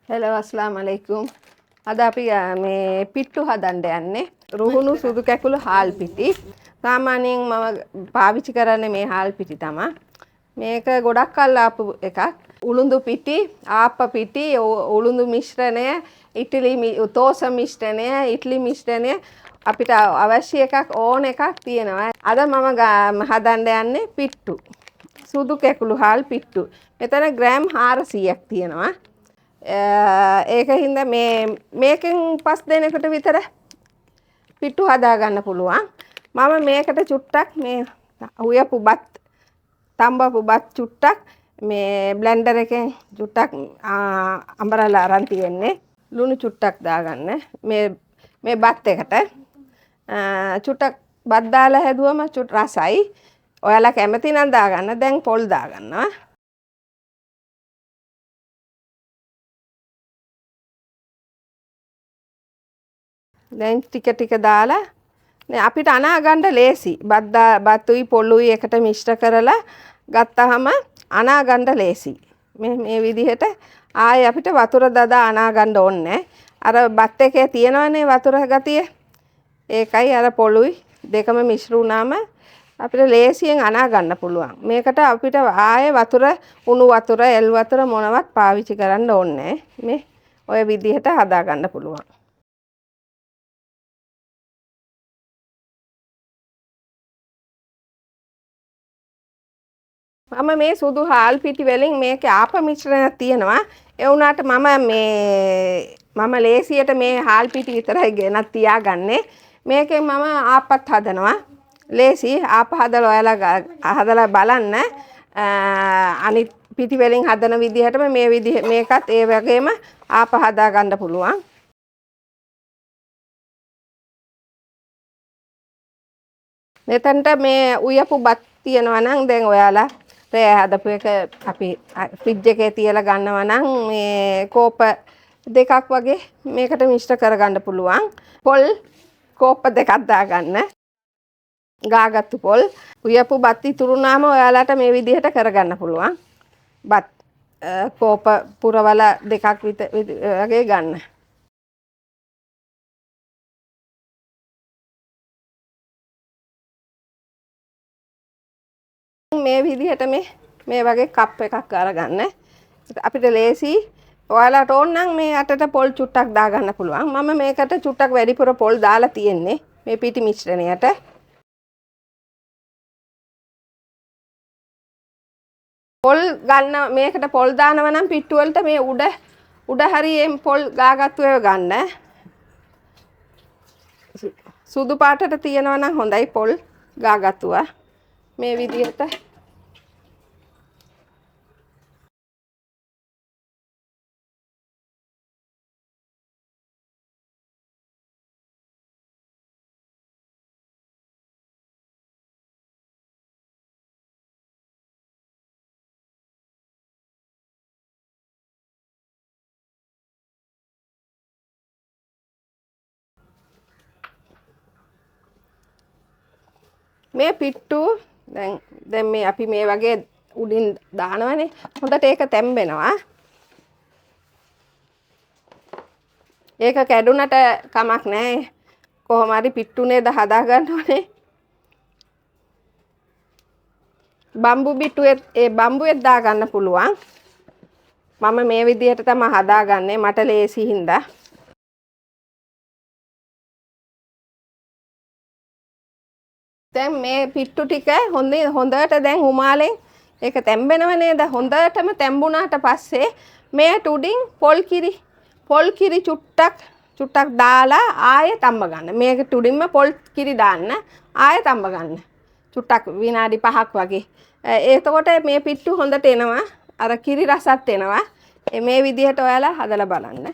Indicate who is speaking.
Speaker 1: Hello අස්ලාම් අලයිකුම්. අද අපි මේ පිට්ටු හදන්න යන්නේ. රුහුණු සුදු කැකුළු හාල් පිටි. සාමාන්‍යයෙන් මම පාවිච්චි කරන්නේ මේ හාල් පිටි තමයි. මේක ගොඩක් කල් ආපු එකක්. උළුඳු පිටි, ආප්ප පිටි, උළුඳු මිශ්‍රණය, තෝස මිශ්‍රණය, ඉඩ්ලි මිශ්‍රණය අපිට අවශ්‍ය එකක් ඕන එකක් තියෙනවා. අද මම හදන්න යන්නේ පිට්ටු. සුදු කැකුළු හාල් පිට්ටු. මෙතන ග්‍රෑම් 400ක් තියෙනවා. ඒක හින්දා මේකෙන් 5 දෙනෙකුට විතර පිට්ටු හදා ගන්න පුළුවන්. මම මේකට චුට්ටක් මේ උයපු බත් තඹපු බත් චුට්ටක් මේ බ්ලෙන්ඩර් එකෙන් චුට්ටක් අඹරලා අරන් තියෙන්නේ. ලුණු චුට්ටක් දාගන්න. මේ බත් එකට චුට්ටක් බත් දාලා හැදුවම චුට් රසයි. ඔයාලා කැමති නම් දාගන්න. දැන් පොල් දාගන්නවා. දැන් ටික දාලා අපිට අනා ගන්න ලේසි. බත්ුයි පොල්ුයි එකට මිශ්‍ර කරලා ගත්තාම අනා ගන්න ලේසි. මේ විදිහට ආයේ අපිට වතුර දදා අනා ගන්න ඕනේ. අර බත් එකේ තියෙනවනේ වතුර ගතිය. ඒකයි අර පොල්ුයි දෙකම මිශ්‍ර වුණාම අපිට ලේසියෙන් අනා ගන්න පුළුවන්. මේකට අපිට ආයේ වතුර උණු වතුර එල් වතුර මොනවත් පාවිච්චි කරන්න ඕනේ. මේ ඔය විදිහට හදා ගන්න පුළුවන්. මම මේ සුදු හාල් පිටි වලින් මේකේ ආප මිශ්‍රණයක් තියෙනවා. ඒ වුණාට මම ලේසියට මේ හාල් පිටි විතරයි ගෙනත් තියාගන්නේ. මේකෙන් මම ආපත් හදනවා. ලේසි ආප හදලා ඔයාලා හදලා බලන්න. අනිත් පිටි වලින් හදන විදිහටම මේකත් ඒ වගේම ආප හදා ගන්න පුළුවන්. මෙතනට මේ උයපු බත් තියෙනවා නම් දැන් ඔයාලා රෑ හදපු එක අපි ෆ්‍රිජ් එකේ තියලා ගන්නවා නම් මේ කෝප දෙකක් වගේ මේකට මිශ්‍ර කරගන්න පුළුවන්. පොල් කෝප දෙකක් දාගන්න. ගාගත්තු පොල් උයපු බත් ඉතුරුනාම ඔයාලට මේ විදිහට කරගන්න පුළුවන්. බත් කෝප පුරවල දෙකක් වගේ ගන්න. මේ විදිහට මේ වගේ කප් එකක් අරගන්න. අපිට ලේසි. ඔයාලට ඕන නම් මේ අතට පොල් චුට්ටක් දාගන්න පුළුවන්. මම මේකට චුට්ටක් වැඩිපුර පොල් දාලා තියෙන්නේ මේ පිටි මිශ්‍රණයට. පොල් ගන්න මේකට පොල් දානවා නම් පිට්ටු වලට මේ උඩ හරියෙන් පොල් ගාගත්තු ඒවා ගන්න. සුදු පාටට තියෙනවා නම් හොඳයි පොල් ගාගත්තුවා. මේ විදිහට මේ පිට්ටු දැන් මේ අපි මේ වගේ උඩින් දානවනේ. හොඳට ඒක තැම්බෙනවා. ඒක කැඩුනට කමක් නැහැ. කොහොම හරි පිට්ටු නේද හදා ගන්න ඕනේ. බම්බු පිට්ටුවේ බම්බුවේ දා ගන්න පුළුවන්. මම මේ විදිහට තමයි හදාගන්නේ. මට ලේසි හින්දා. දැන් මේ පිට්ටු ටික හොඳට දැන් උමාලෙන් ඒක තැම්බෙනව නේද? හොඳටම තැම්බුණාට පස්සේ මේ උඩින් පොල් කිරි චුට්ටක් දාලා ආයෙ තඹ ගන්න. මේක උඩින්ම පොල් කිරි දාන්න ආයෙ තඹ ගන්න. චුට්ටක් විනාඩි 5ක් වගේ. එතකොට මේ පිට්ටු හොඳට එනවා. අර කිරි රසත් එනවා. මේ විදිහට ඔයාලා හදලා බලන්න.